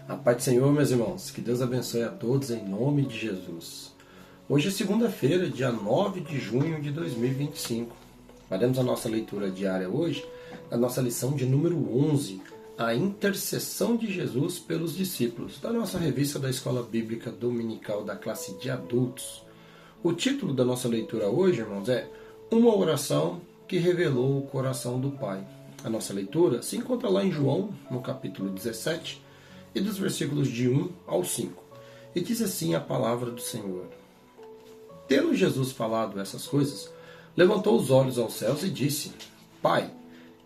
A paz do Senhor, meus irmãos. Que Deus abençoe a todos em nome de Jesus. Hoje é segunda-feira, dia 9 de junho de 2025. Faremos a nossa leitura diária hoje, a nossa lição de número 11, a intercessão de Jesus pelos discípulos, da nossa revista da Escola Bíblica Dominical da classe de adultos. O título da nossa leitura hoje, irmãos, é Uma oração que revelou o coração do Pai. A nossa leitura se encontra lá em João, no capítulo 17, e dos versículos de 1 ao 5. E diz assim a palavra do Senhor. Tendo Jesus falado essas coisas, levantou os olhos aos céus e disse: Pai,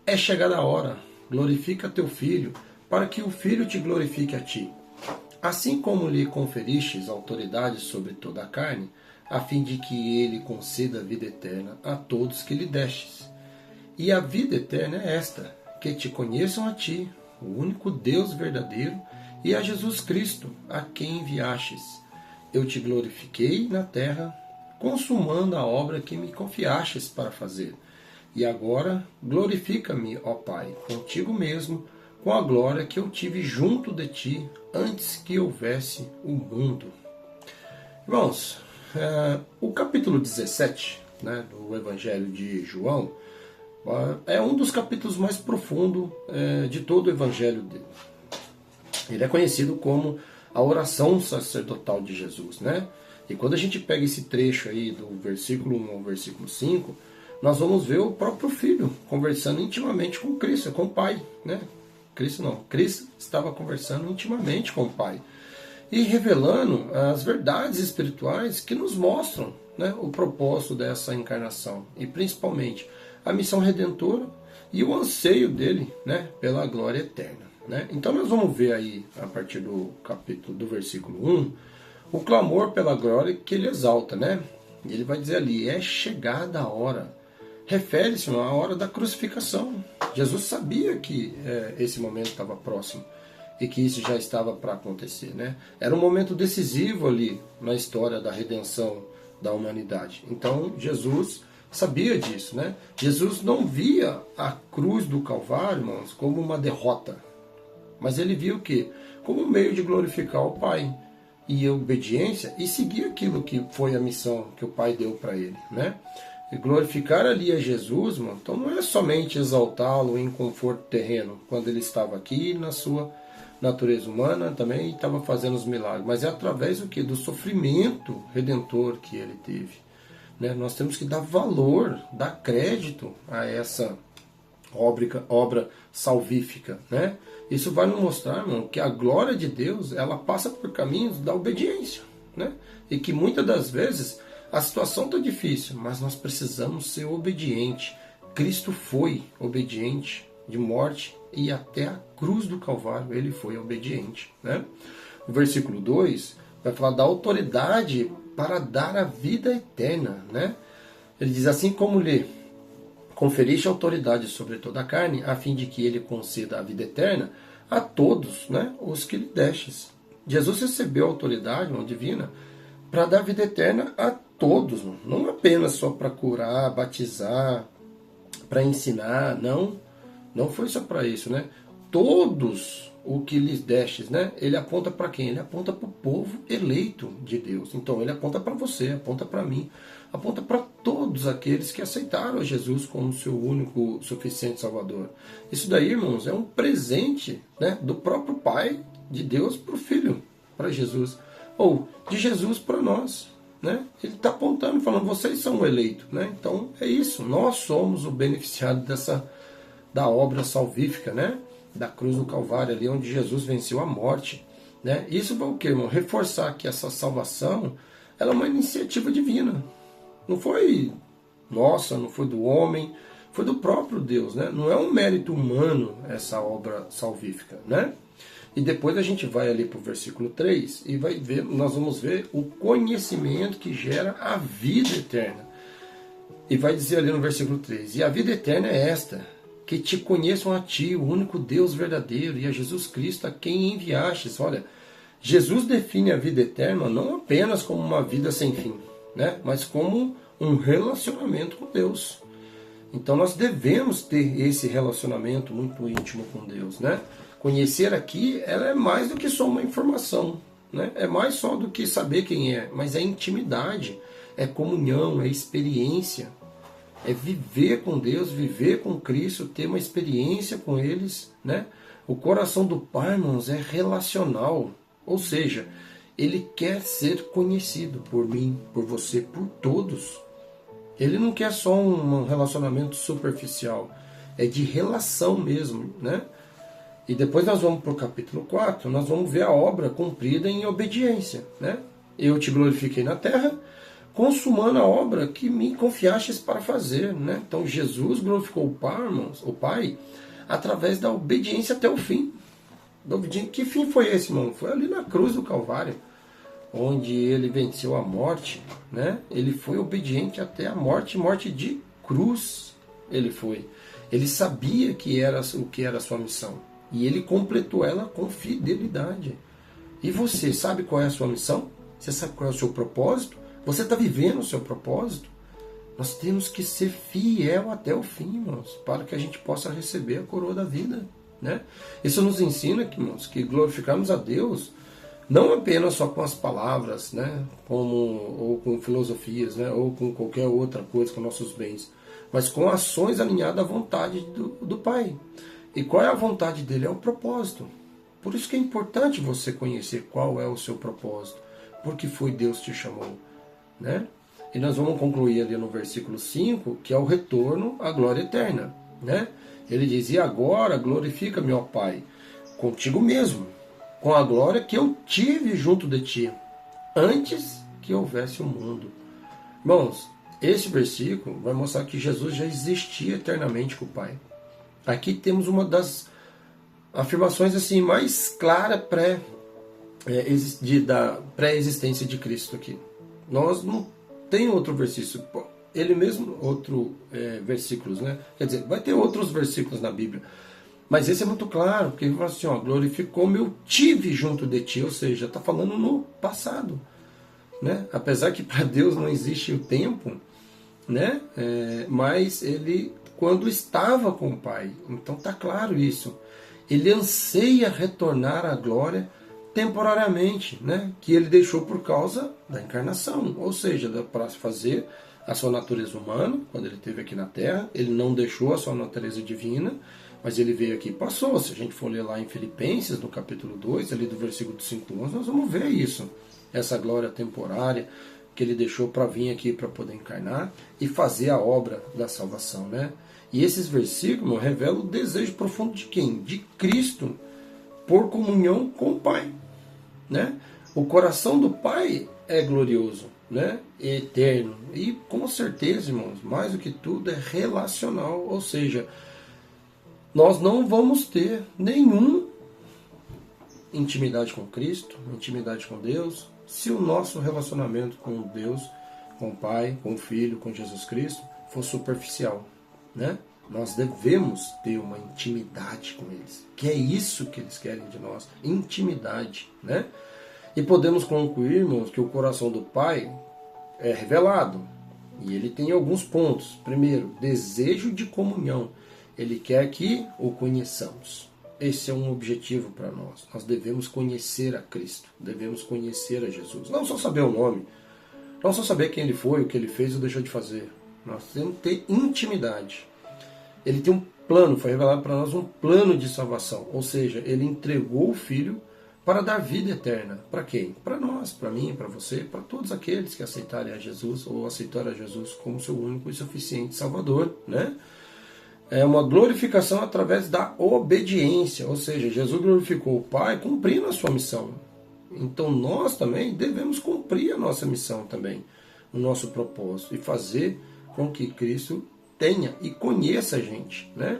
é chegada a hora, glorifica teu Filho, para que o Filho te glorifique a ti. Assim como lhe conferistes autoridade sobre toda a carne, a fim de que ele conceda a vida eterna a todos que lhe destes. E a vida eterna é esta, que te conheçam a ti, o único Deus verdadeiro, e a Jesus Cristo, a quem enviastes. Eu te glorifiquei na terra, consumando a obra que me confiastes para fazer. E agora glorifica-me, ó Pai, contigo mesmo, com a glória que eu tive junto de ti, antes que houvesse o mundo. Irmãos, o capítulo 17, do Evangelho de João, é um dos capítulos mais profundos de todo o Evangelho dele. Ele é conhecido como a oração sacerdotal de Jesus, E quando a gente pega esse trecho aí do versículo 1 ao versículo 5, nós vamos ver o próprio Filho conversando intimamente com Cristo, com o Pai, Cristo estava conversando intimamente com o Pai e revelando as verdades espirituais que nos mostram, o propósito dessa encarnação e principalmente a missão redentora e o anseio dele, pela glória eterna. Então nós vamos ver aí, a partir do capítulo do versículo 1, o clamor pela glória que ele exalta, E ele vai dizer ali, é chegada a hora. Refere-se à hora da crucificação. Jesus sabia que esse momento estava próximo e que isso já estava para acontecer, Era um momento decisivo ali na história da redenção da humanidade. Então Jesus sabia disso, Jesus não via a cruz do Calvário, irmãos, como uma derrota. Mas ele viu o quê? Como um meio de glorificar o Pai e a obediência e seguir aquilo que foi a missão que o Pai deu para ele, E glorificar ali a Jesus, mano, então não é somente exaltá-lo em conforto terreno, quando ele estava aqui na sua natureza humana também estava fazendo os milagres, mas é através do quê? Do sofrimento redentor que ele teve, Nós temos que dar valor, dar crédito a essa obra salvífica, Isso vai nos mostrar, irmão, que a glória de Deus, ela passa por caminhos da obediência, E que muitas das vezes a situação está difícil, mas nós precisamos ser obedientes. Cristo foi obediente de morte e até a cruz do Calvário ele foi obediente, O versículo 2 vai falar da autoridade para dar a vida eterna, Ele diz assim como lhe conferiste autoridade sobre toda a carne, a fim de que ele conceda a vida eterna a todos, os que lhe destes. Jesus recebeu a autoridade, divina, para dar vida eterna a todos, não apenas só para curar, batizar, para ensinar, não foi só para isso, Todos o que lhes destes, ele aponta para quem? Ele aponta para o povo eleito de Deus. Então ele aponta para você, aponta para mim, aponta para todos aqueles que aceitaram a Jesus como seu único, suficiente Salvador. Isso daí, irmãos, é um presente, do próprio Pai de Deus para o Filho, para Jesus, ou de Jesus para nós. Ele está apontando, falando, vocês são o eleito. Então é isso, nós somos o beneficiado da obra salvífica, da cruz do Calvário, ali onde Jesus venceu a morte. Isso vai o quê, irmão? Reforçar que essa salvação ela é uma iniciativa divina. Não foi nossa, não foi do homem, foi do próprio Deus. Não é um mérito humano essa obra salvífica. E depois a gente vai ali para o versículo 3 e nós vamos ver o conhecimento que gera a vida eterna. E vai dizer ali no versículo 3, e a vida eterna é esta, que te conheçam a ti, o único Deus verdadeiro, e a Jesus Cristo, a quem enviastes. Olha, Jesus define a vida eterna não apenas como uma vida sem fim, mas como um relacionamento com Deus. Então nós devemos ter esse relacionamento muito íntimo com Deus, Conhecer aqui, ela é mais do que só uma informação, né? É mais só do que saber quem é, mas é intimidade, é comunhão, é experiência, é viver com Deus, viver com Cristo, ter uma experiência com eles, né? O coração do Pai, irmãos, é relacional, ou seja, Ele quer ser conhecido por mim, por você, por todos. Ele não quer só um relacionamento superficial, é de relação mesmo, né? E depois nós vamos para o capítulo 4, nós vamos ver a obra cumprida em obediência, né? Eu te glorifiquei na terra, consumando a obra que me confiastes para fazer, né? Então Jesus glorificou o Pai, irmãos, o Pai, através da obediência até o fim. Que fim foi esse, irmão? Foi ali na cruz do Calvário, onde ele venceu a morte, né? Ele foi obediente até a morte, morte de cruz. Ele foi. Ele sabia que era o que era a sua missão. E ele completou ela com fidelidade. E você sabe qual é a sua missão? Você sabe qual é o seu propósito? Você está vivendo o seu propósito? Nós temos que ser fiel até o fim, irmãos, para que a gente possa receber a coroa da vida, né? Isso nos ensina, irmãos, que glorificarmos a Deus não apenas só com as palavras, né? Ou com filosofias, né? Ou com qualquer outra coisa, com nossos bens, mas com ações alinhadas à vontade do Pai. E qual é a vontade dele? É o propósito. Por isso que é importante você conhecer qual é o seu propósito. Porque foi Deus que te chamou, né? E nós vamos concluir ali no versículo 5, que é o retorno à glória eterna, né? Ele diz, e agora glorifica-me, ó Pai, contigo mesmo, com a glória que eu tive junto de ti, antes que houvesse o mundo. Irmãos, esse versículo vai mostrar que Jesus já existia eternamente com o Pai. Aqui temos uma das afirmações assim mais claras da pré-existência de Cristo aqui. Nós não tem outro versículo, ele mesmo, versículos, né? Quer dizer, vai ter outros versículos na Bíblia, mas esse é muito claro, porque ele fala assim, ó, glorificou-me, eu tive junto de ti, ou seja, está falando no passado, né? Apesar que para Deus não existe o tempo, né? Mas ele, quando estava com o Pai, então está claro isso, ele anseia retornar à glória temporariamente, né? Que ele deixou por causa da encarnação, ou seja, para fazer a sua natureza humana, quando ele esteve aqui na Terra, ele não deixou a sua natureza divina, mas ele veio aqui e passou. Se a gente for ler lá em Filipenses, no capítulo 2, ali do versículo 5 a 11, nós vamos ver isso, essa glória temporária que ele deixou para vir aqui para poder encarnar e fazer a obra da salvação, né? E esses versículos revelam o desejo profundo de quem? De Cristo, por comunhão com o Pai, né? O coração do Pai é glorioso, né? É eterno. E com certeza, irmãos, mais do que tudo é relacional. Ou seja, nós não vamos ter nenhuma intimidade com Cristo, intimidade com Deus, se o nosso relacionamento com Deus, com o Pai, com o Filho, com Jesus Cristo, for superficial, né? Nós devemos ter uma intimidade com eles, que é isso que eles querem de nós, intimidade, né? E podemos concluir, irmãos, que o coração do Pai é revelado, e ele tem alguns pontos. Primeiro, desejo de comunhão. Ele quer que o conheçamos. Esse é um objetivo para nós. Nós devemos conhecer a Cristo, devemos conhecer a Jesus. Não só saber o nome, não só saber quem ele foi, o que ele fez ou deixou de fazer. Nós temos que ter intimidade. Ele tem um plano, foi revelado para nós um plano de salvação. Ou seja, ele entregou o Filho para dar vida eterna. Para quem? Para nós, para mim, para você, para todos aqueles que aceitarem a Jesus ou aceitarem a Jesus como seu único e suficiente Salvador, né? É uma glorificação através da obediência, ou seja, Jesus glorificou o Pai cumprindo a sua missão. Então nós também devemos cumprir a nossa missão também, o nosso propósito, e fazer com que Cristo tenha e conheça a gente, né?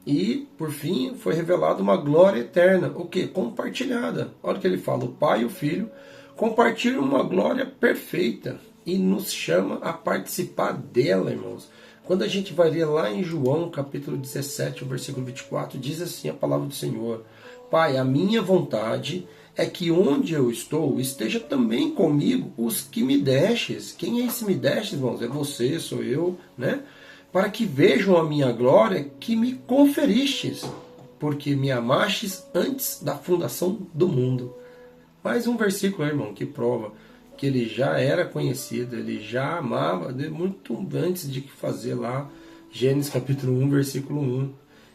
E, por fim, foi revelada uma glória eterna, o que? Compartilhada. Olha o que ele fala, o Pai e o Filho compartilham uma glória perfeita e nos chama a participar dela, irmãos. Quando a gente vai ler lá em João, capítulo 17, o versículo 24, diz assim a palavra do Senhor: Pai, a minha vontade é que onde eu estou, esteja também comigo os que me destes. Quem é esse me destes, irmãos? É você, sou eu, né? Para que vejam a minha glória que me conferistes. porque me amastes antes da fundação do mundo. Mais um versículo, irmão, que prova que ele já era conhecido, ele já amava muito antes de fazer lá Gênesis capítulo 1, versículo 1.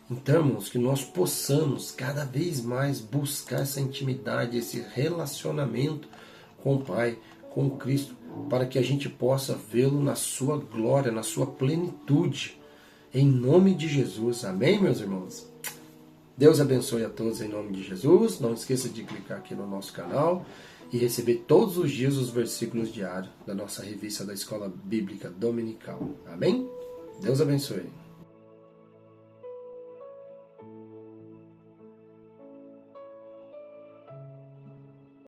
Então, irmãos, que nós possamos cada vez mais buscar essa intimidade, esse relacionamento com o Pai, com o Cristo, para que a gente possa vê-lo na sua glória, na sua plenitude. Em nome de Jesus. Amém, meus irmãos? Deus abençoe a todos em nome de Jesus. Não esqueça de clicar aqui no nosso canal e receber todos os dias os versículos diários da nossa revista da Escola Bíblica Dominical. Amém? Deus abençoe.